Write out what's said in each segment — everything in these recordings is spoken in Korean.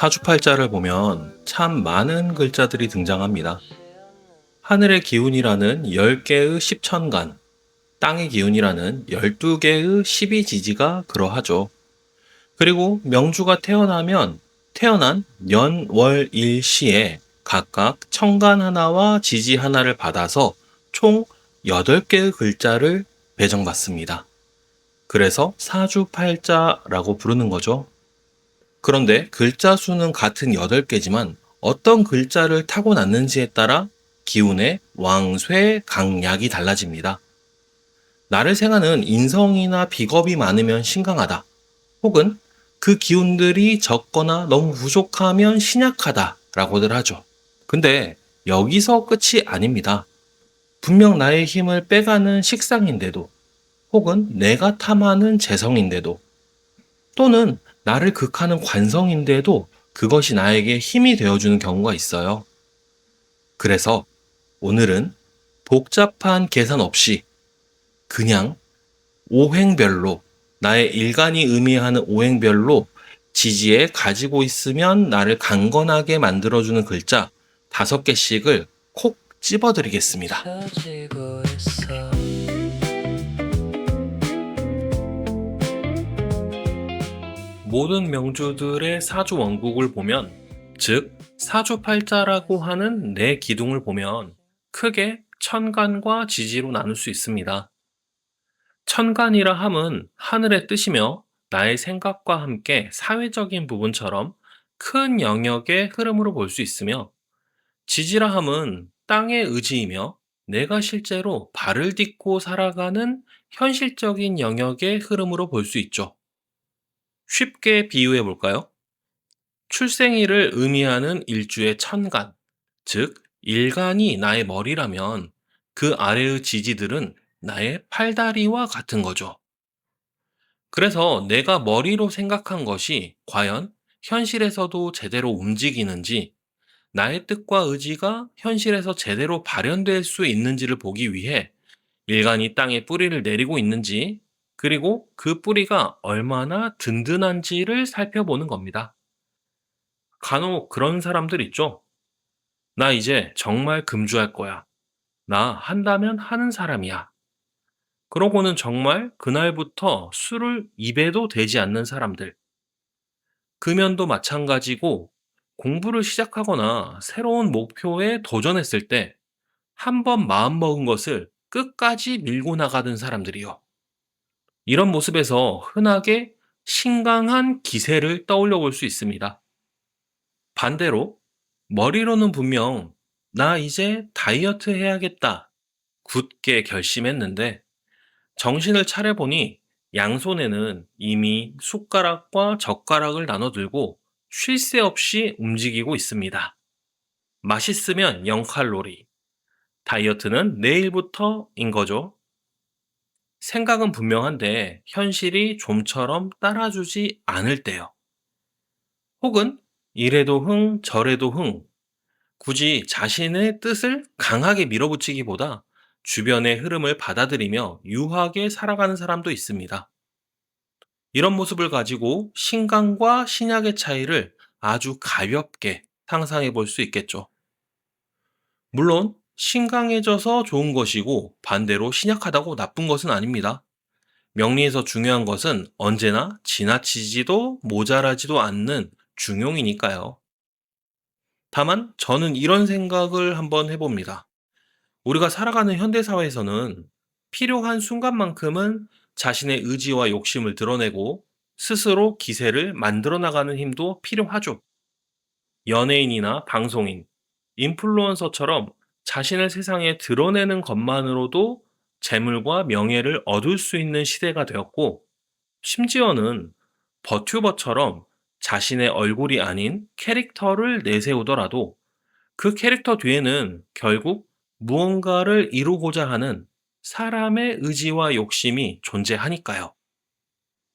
사주팔자를 보면 참 많은 글자들이 등장합니다. 하늘의 기운이라는 10개의 십천간, 땅의 기운이라는 12개의 십이지지가 그러하죠. 그리고 명주가 태어나면 태어난 년, 월, 일, 시에 각각 천간 하나와 지지 하나를 받아서 총 8개의 글자를 배정받습니다. 그래서 사주팔자라고 부르는 거죠. 그런데 글자 수는 같은 8개지만 어떤 글자를 타고났는지에 따라 기운의 왕쇠, 강약이 달라집니다. 나를 생하는 인성이나 비겁이 많으면 신강하다. 혹은 그 기운들이 적거나 너무 부족하면 신약하다 라고들 하죠. 근데 여기서 끝이 아닙니다. 분명 나의 힘을 빼가는 식상인데도, 혹은 내가 탐하는 재성인데도, 또는 나를 극하는 관성인데도 그것이 나에게 힘이 되어주는 경우가 있어요. 그래서 오늘은 복잡한 계산 없이 그냥 오행별로, 나의 일간이 의미하는 오행별로 지지에 가지고 있으면 나를 강건하게 만들어주는 글자 5개씩을 콕 집어드리겠습니다. 모든 명주들의 사주 원국을 보면, 즉 사주팔자라고 하는 네 기둥을 보면 크게 천간과 지지로 나눌 수 있습니다. 천간이라 함은 하늘의 뜻이며 나의 생각과 함께 사회적인 부분처럼 큰 영역의 흐름으로 볼 수 있으며, 지지라 함은 땅의 의지이며 내가 실제로 발을 딛고 살아가는 현실적인 영역의 흐름으로 볼 수 있죠. 쉽게 비유해 볼까요? 출생일을 의미하는 일주의 천간, 즉 일간이 나의 머리라면 그 아래의 지지들은 나의 팔다리와 같은 거죠. 그래서 내가 머리로 생각한 것이 과연 현실에서도 제대로 움직이는지, 나의 뜻과 의지가 현실에서 제대로 발현될 수 있는지를 보기 위해 일간이 땅에 뿌리를 내리고 있는지, 그리고 그 뿌리가 얼마나 든든한지를 살펴보는 겁니다. 간혹 그런 사람들 있죠? 나 이제 정말 금주할 거야. 나 한다면 하는 사람이야. 그러고는 정말 그날부터 술을 입에도 대지 않는 사람들. 금연도 마찬가지고, 공부를 시작하거나 새로운 목표에 도전했을 때 한 번 마음먹은 것을 끝까지 밀고 나가는 사람들이요. 이런 모습에서 흔하게 신강한 기세를 떠올려 볼 수 있습니다. 반대로 머리로는 분명 나 이제 다이어트 해야겠다 굳게 결심했는데, 정신을 차려보니 양손에는 이미 숟가락과 젓가락을 나눠 들고 쉴 새 없이 움직이고 있습니다. 맛있으면 0칼로리, 다이어트는 내일부터인 거죠. 생각은 분명한데 현실이 좀처럼 따라주지 않을 때요. 혹은 이래도 흥, 저래도 흥, 굳이 자신의 뜻을 강하게 밀어붙이기보다 주변의 흐름을 받아들이며 유하게 살아가는 사람도 있습니다. 이런 모습을 가지고 신강과 신약의 차이를 아주 가볍게 상상해 볼 수 있겠죠. 물론 신강해져서 좋은 것이고 반대로 신약하다고 나쁜 것은 아닙니다. 명리에서 중요한 것은 언제나 지나치지도 모자라지도 않는 중용이니까요. 다만 저는 이런 생각을 한번 해봅니다. 우리가 살아가는 현대사회에서는 필요한 순간만큼은 자신의 의지와 욕심을 드러내고 스스로 기세를 만들어 나가는 힘도 필요하죠. 연예인이나 방송인, 인플루언서처럼 자신을 세상에 드러내는 것만으로도 재물과 명예를 얻을 수 있는 시대가 되었고, 심지어는 버튜버처럼 자신의 얼굴이 아닌 캐릭터를 내세우더라도 그 캐릭터 뒤에는 결국 무언가를 이루고자 하는 사람의 의지와 욕심이 존재하니까요.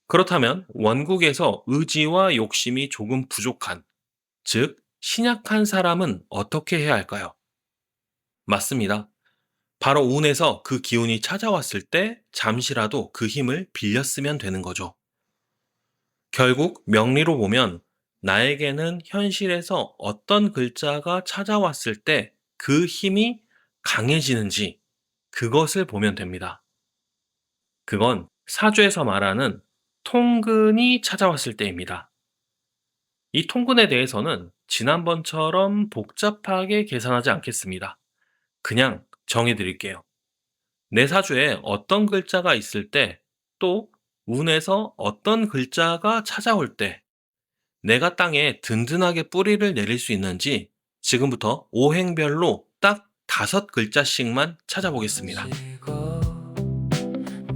그렇다면 원국에서 의지와 욕심이 조금 부족한, 즉 신약한 사람은 어떻게 해야 할까요? 맞습니다. 바로 운에서 그 기운이 찾아왔을 때 잠시라도 그 힘을 빌렸으면 되는 거죠. 결국 명리로 보면 나에게는 현실에서 어떤 글자가 찾아왔을 때 그 힘이 강해지는지 그것을 보면 됩니다. 그건 사주에서 말하는 통근이 찾아왔을 때입니다. 이 통근에 대해서는 지난번처럼 복잡하게 계산하지 않겠습니다. 그냥 정해드릴게요. 내 사주에 어떤 글자가 있을 때, 또 운에서 어떤 글자가 찾아올 때, 내가 땅에 든든하게 뿌리를 내릴 수 있는지 지금부터 오행별로 딱 5글자씩만 찾아보겠습니다. 지고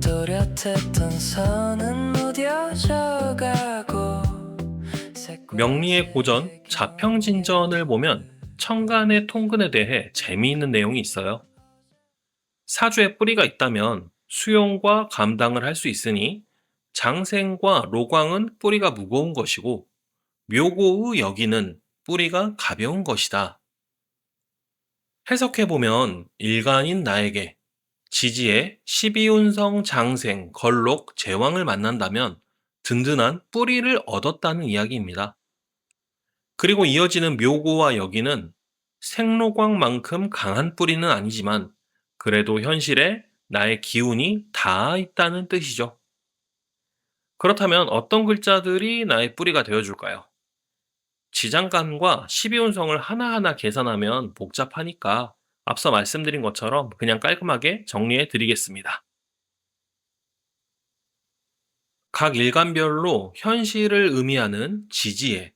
또렷했던 선은 무뎌져 가고 명리의 고전 자평진전을 보면 천간의 통근에 대해 재미있는 내용이 있어요. 사주에 뿌리가 있다면 수용과 감당을 할 수 있으니 장생과 로광은 뿌리가 무거운 것이고 묘고의 여기는 뿌리가 가벼운 것이다. 해석해보면 일간인 나에게 지지에 12운성 장생, 걸록, 제왕을 만난다면 든든한 뿌리를 얻었다는 이야기입니다. 그리고 이어지는 묘고와 여기는 생로광만큼 강한 뿌리는 아니지만 그래도 현실에 나의 기운이 닿아 있다는 뜻이죠. 그렇다면 어떤 글자들이 나의 뿌리가 되어줄까요? 지장간과 12운성을 하나하나 계산하면 복잡하니까 앞서 말씀드린 것처럼 그냥 깔끔하게 정리해 드리겠습니다. 각 일간별로 현실을 의미하는 지지에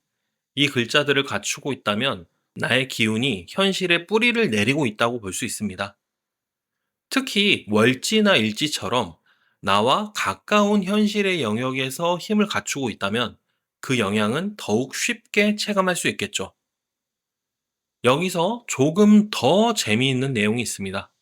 이 글자들을 갖추고 있다면 나의 기운이 현실에 뿌리를 내리고 있다고 볼 수 있습니다. 특히 월지나 일지처럼 나와 가까운 현실의 영역에서 힘을 갖추고 있다면 그 영향은 더욱 쉽게 체감할 수 있겠죠. 여기서 조금 더 재미있는 내용이 있습니다.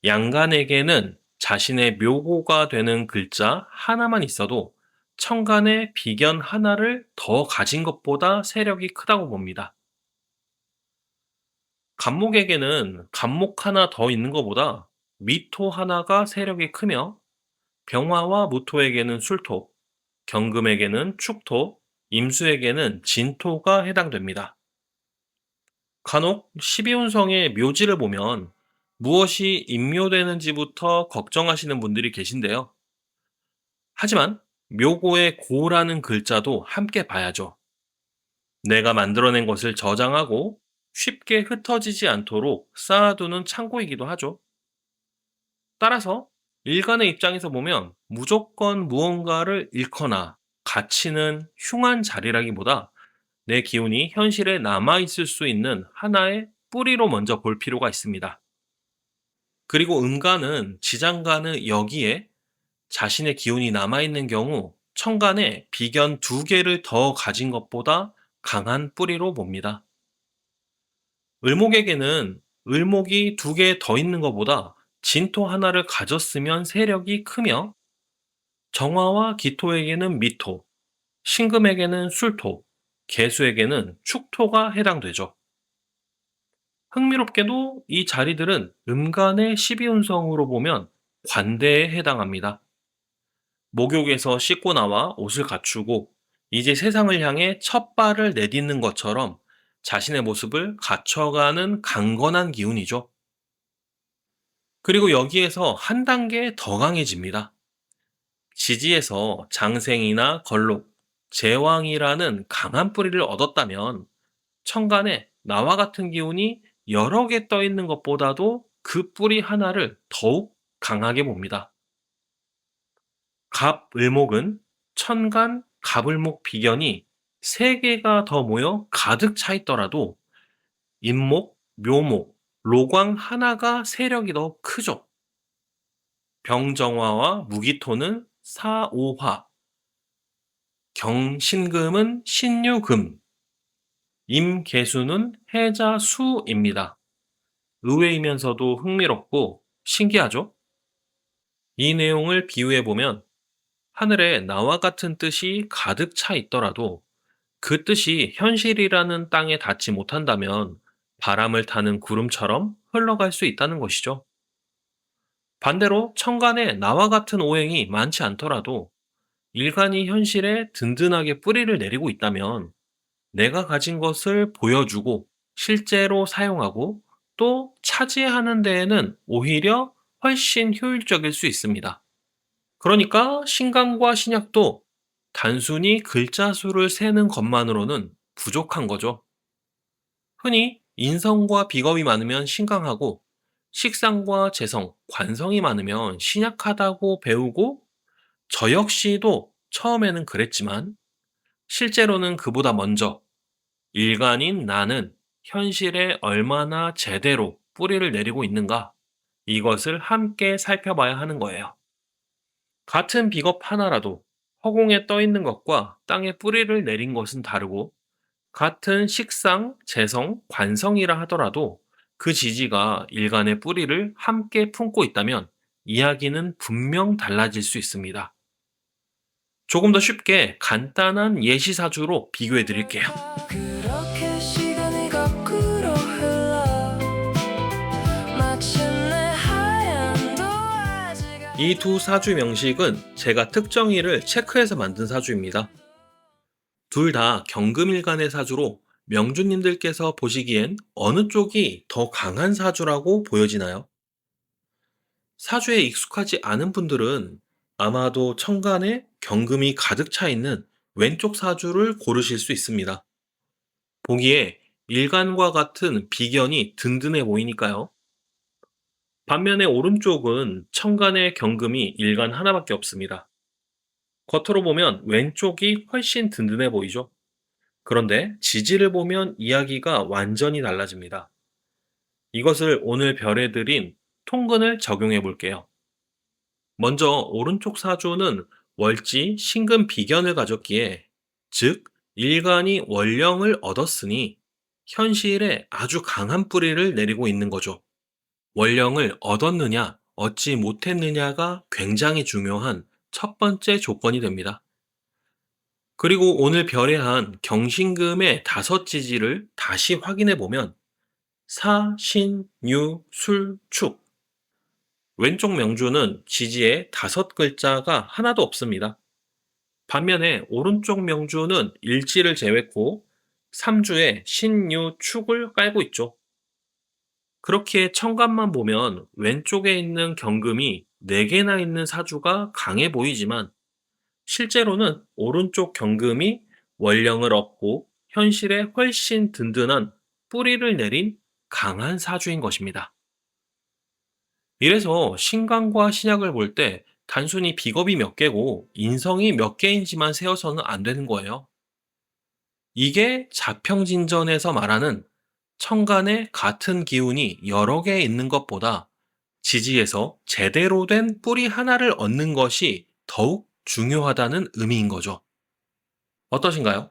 양간에게는 자신의 묘고가 되는 글자 하나만 있어도 천간의 비견 하나를 더 가진 것보다 세력이 크다고 봅니다. 간목에게는 간목 하나 더 있는 것보다 미토 하나가 세력이 크며 병화와 무토에게는 술토, 경금에게는 축토, 임수에게는 진토가 해당됩니다. 간혹 12운성의 묘지를 보면 무엇이 임묘되는지부터 걱정하시는 분들이 계신데요. 하지만 묘고의 고라는 글자도 함께 봐야죠. 내가 만들어낸 것을 저장하고 쉽게 흩어지지 않도록 쌓아두는 창고이기도 하죠. 따라서 일간의 입장에서 보면 무조건 무언가를 잃거나 갇히는 흉한 자리라기보다 내 기운이 현실에 남아있을 수 있는 하나의 뿌리로 먼저 볼 필요가 있습니다. 그리고 음간은 지장간의 여기에 자신의 기운이 남아있는 경우 천간에 비견 2개를 더 가진 것보다 강한 뿌리로 봅니다. 을목에게는 을목이 2개 더 있는 것보다 진토 하나를 가졌으면 세력이 크며 정화와 기토에게는 미토, 신금에게는 술토, 계수에게는 축토가 해당되죠. 흥미롭게도 이 자리들은 음간의 12운성으로 보면 관대에 해당합니다. 목욕에서 씻고 나와 옷을 갖추고 이제 세상을 향해 첫 발을 내딛는 것처럼 자신의 모습을 갖춰가는 강건한 기운이죠. 그리고 여기에서 한 단계 더 강해집니다. 지지에서 장생이나 걸록, 제왕이라는 강한 뿌리를 얻었다면 천간에 나와 같은 기운이 여러 개 떠 있는 것보다도 그 뿌리 하나를 더욱 강하게 봅니다. 갑을목은 천간, 갑을목 비견이 3개가 더 모여 가득 차 있더라도 임목, 묘목, 로광 하나가 세력이 더 크죠. 병정화와 무기토는 사오화, 경신금은 신유금, 임계수는 해자수입니다. 의외이면서도 흥미롭고 신기하죠? 이 내용을 비유해보면 하늘에 나와 같은 뜻이 가득 차 있더라도 그 뜻이 현실이라는 땅에 닿지 못한다면 바람을 타는 구름처럼 흘러갈 수 있다는 것이죠. 반대로 천간에 나와 같은 오행이 많지 않더라도 일간이 현실에 든든하게 뿌리를 내리고 있다면 내가 가진 것을 보여주고 실제로 사용하고 또 차지하는 데에는 오히려 훨씬 효율적일 수 있습니다. 그러니까 신강과 신약도 단순히 글자 수를 세는 것만으로는 부족한 거죠. 흔히 인성과 비겁이 많으면 신강하고 식상과 재성, 관성이 많으면 신약하다고 배우고 저 역시도 처음에는 그랬지만 실제로는 그보다 먼저 일간인 나는 현실에 얼마나 제대로 뿌리를 내리고 있는가 이것을 함께 살펴봐야 하는 거예요. 같은 비겁 하나라도 허공에 떠 있는 것과 땅에 뿌리를 내린 것은 다르고 같은 식상, 재성, 관성이라 하더라도 그 지지가 일간의 뿌리를 함께 품고 있다면 이야기는 분명 달라질 수 있습니다. 조금 더 쉽게 간단한 예시사주로 비교해 드릴게요. 그렇게 시간이 거꾸로 흘러 마침내 하얀도 아직 이 두 사주 명식은 제가 특정일을 체크해서 만든 사주입니다. 둘 다 경금일간의 사주로 명주님들께서 보시기엔 어느 쪽이 더 강한 사주라고 보여지나요? 사주에 익숙하지 않은 분들은 아마도 천간에 경금이 가득 차 있는 왼쪽 사주를 고르실 수 있습니다. 보기에 일간과 같은 비견이 든든해 보이니까요. 반면에 오른쪽은 천간에 경금이 일간 하나밖에 없습니다. 겉으로 보면 왼쪽이 훨씬 든든해 보이죠? 그런데 지지를 보면 이야기가 완전히 달라집니다. 이것을 오늘 별에 드린 통근을 적용해 볼게요. 먼저 오른쪽 사주는 월지 신금 비견을 가졌기에 즉 일간이 월령을 얻었으니 현실에 아주 강한 뿌리를 내리고 있는 거죠. 월령을 얻었느냐 얻지 못했느냐가 굉장히 중요한 첫 번째 조건이 됩니다. 그리고 오늘 별에한 경신금의 다섯 지지를 다시 확인해 보면 사, 신, 유, 술, 축 왼쪽 명주는 지지에 다섯 글자가 하나도 없습니다. 반면에 오른쪽 명주는 일지를 제외했고 3주에 신유 축을 깔고 있죠. 그렇게 천간만 보면 왼쪽에 있는 경금이 4개나 있는 사주가 강해 보이지만 실제로는 오른쪽 경금이 월령을 얻고 현실에 훨씬 든든한 뿌리를 내린 강한 사주인 것입니다. 이래서 신강과 신약을 볼 때 단순히 비겁이 몇 개고 인성이 몇 개인지만 세어서는 안 되는 거예요. 이게 자평진전에서 말하는 천간에 같은 기운이 여러 개 있는 것보다 지지에서 제대로 된 뿌리 하나를 얻는 것이 더욱 중요하다는 의미인 거죠. 어떠신가요?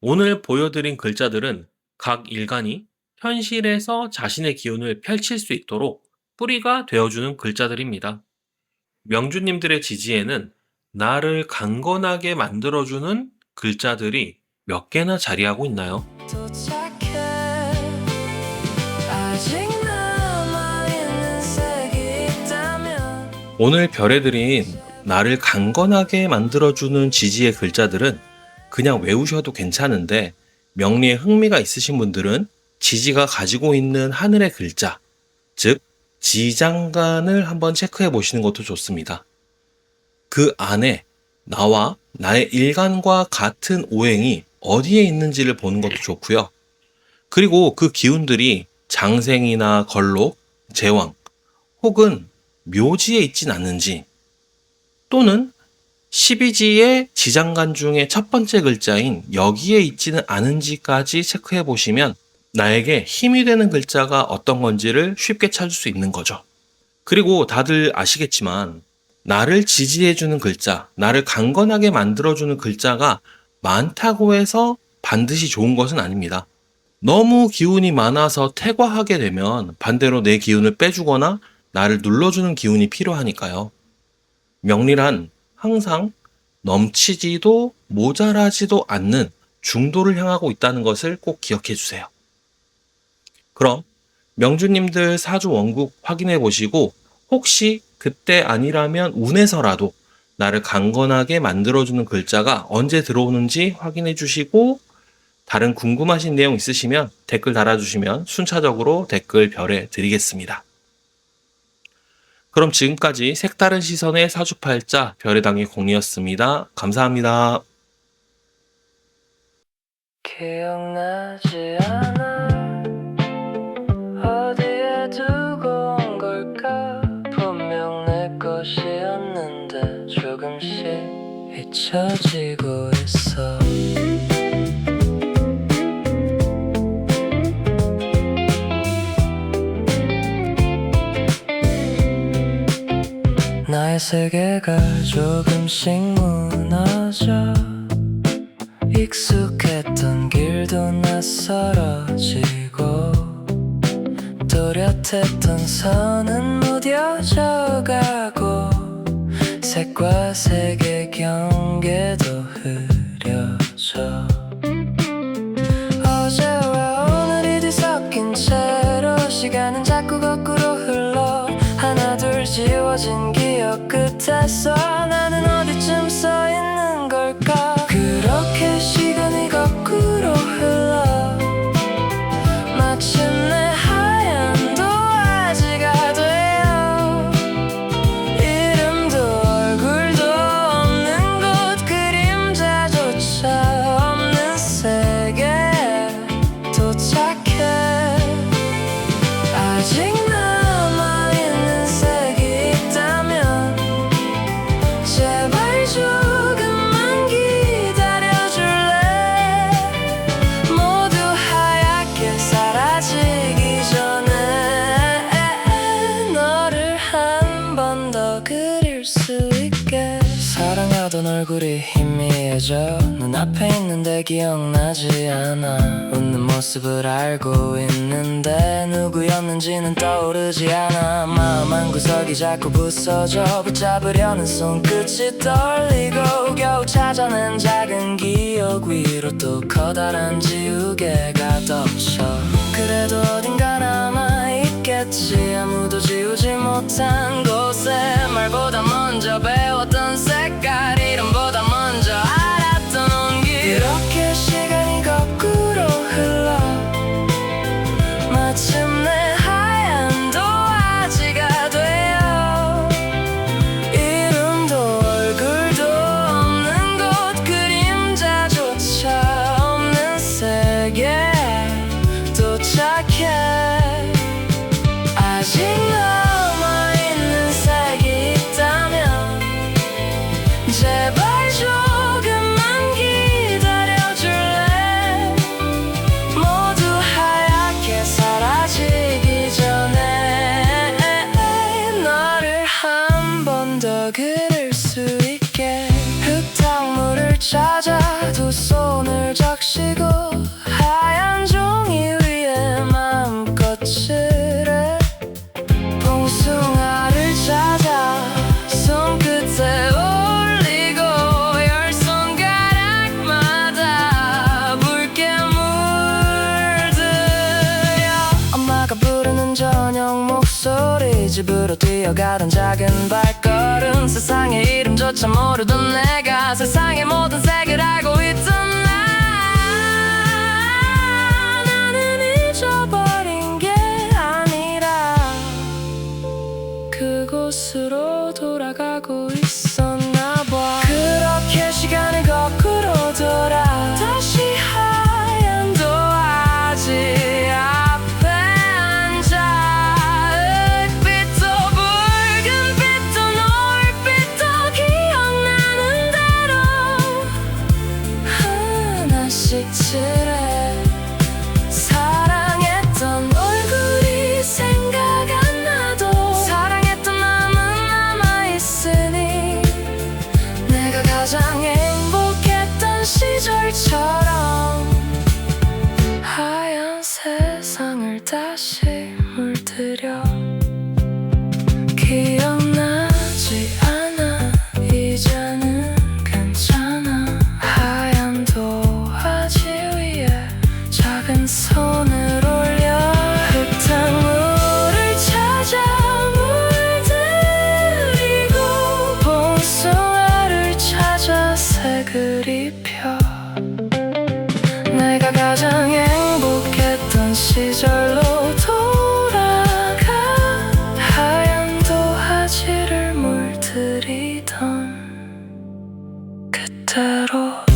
오늘 보여드린 글자들은 각 일간이 현실에서 자신의 기운을 펼칠 수 있도록 뿌리가 되어주는 글자들입니다. 명주님들의 지지에는 나를 강건하게 만들어주는 글자들이 몇 개나 자리하고 있나요? 도착해 아직 남아있는 색이 있다면 오늘 별에 드린 나를 강건하게 만들어주는 지지의 글자들은 그냥 외우셔도 괜찮은데 명리에 흥미가 있으신 분들은 지지가 가지고 있는 하늘의 글자, 즉 지장간을 한번 체크해 보시는 것도 좋습니다. 그 안에 나와 나의 일간과 같은 오행이 어디에 있는지를 보는 것도 좋고요. 그리고 그 기운들이 장생이나 걸록, 제왕 혹은 묘지에 있진 않는지 또는 12지의 지장간 중에 첫 번째 글자인 여기에 있지는 않은지까지 체크해 보시면 나에게 힘이 되는 글자가 어떤 건지를 쉽게 찾을 수 있는 거죠. 그리고 다들 아시겠지만 나를 지지해주는 글자, 나를 강건하게 만들어주는 글자가 많다고 해서 반드시 좋은 것은 아닙니다. 너무 기운이 많아서 태과하게 되면 반대로 내 기운을 빼주거나 나를 눌러주는 기운이 필요하니까요. 명리란 항상 넘치지도 모자라지도 않는 중도를 향하고 있다는 것을 꼭 기억해 주세요. 그럼 명주님들 사주 원국 확인해 보시고 혹시 그때 아니라면 운에서라도 나를 강건하게 만들어주는 글자가 언제 들어오는지 확인해 주시고, 다른 궁금하신 내용 있으시면 댓글 달아주시면 순차적으로 댓글 별해 드리겠습니다. 그럼 지금까지 색다른 시선의 사주팔자 별해당의 공이었습니다. 감사합니다. 기억나지 않아 어디에 두고 온 걸까 분명 내 것이었는데 조금씩 잊혀지고 있어 나의 세계가 조금씩 무너져 익숙했던 길도 낯설어지고 또렷했던 선은 무뎌져가고 색과 색의 경계도 흐려져 어제와 오늘이 뒤섞인 채로 시간은 자꾸 거꾸로 흘러 하나 둘 지워진 기억 끝에서 나는 어디쯤 서 있는 걸까 그렇게 시간이 거꾸로 흘러 마침내 하얀 도화지가 되어 이름도 얼굴도 없는 곳 그림자조차 없는 세계에 도착해 아직 남아있는 색이 있다면 제발 조금만 기다려줄래 모두 하얗게 사라지기 전에 너를 한 번 더 그릴 수 있게 사랑하던 얼굴이 희미해져 눈앞에 있는데 기억나지 않아 웃는 모습을 알고 있는데 누구였는지는 떠오르지 않아 마음 한구석이 자꾸 부서져 붙잡으려는 손끝이 떨리고 겨우 찾아낸 작은 기억 위로 또 커다란 지우개가 덮쳐 그래도 어딘가 남아있겠지 아무도 지우지 못한 곳에 말보다 먼저 배웠던 색깔 이름보다 먼저 알았던 온기 이렇게 시간이 거꾸로 흘러 마침내 하얀 도화지가 되어 이름도 얼굴도 없는 곳 그림자조차 없는 세계에 도착해 아직 남아있는 색이 있다면 제발 조금만 기다려줄래 모두 하얗게 사라지기 전에 너를 한 번 더 그릴 수 있게 흙탕물을 찾아 두 손을 적시고 하얀 종이 위에 마음껏 칠해 봉숭아를 찾아 손끝에 올리고 열 손가락마다 붉게 물들여 엄마가 부르는 저녁 목소리 집으로 뛰어가던 작은 발걸음 세상의 이름조차 모르던 내가 세상의 모든 색을 알고 있던 나는 잊어버린 게 아니라 그곳으로 돌아가고 있었나 봐 그렇게 시간을 거꾸로 돌아 다시 하얀 도화지 앞에 앉아 흑빛도 붉은빛도 노을빛도 기억나는 대로 하나씩 칠해 사랑했던 얼굴이 생각 안 나도 사랑했던 마음은 남아있으니 내가 가장 행복했던 시절처럼 하얀 세상을 다시 물들여 기억나지 않아 이제는 괜찮아 하얀 도화지 위에 작은 손을 올려 흙탕물을 찾아 물들이고 봉숭아 그대로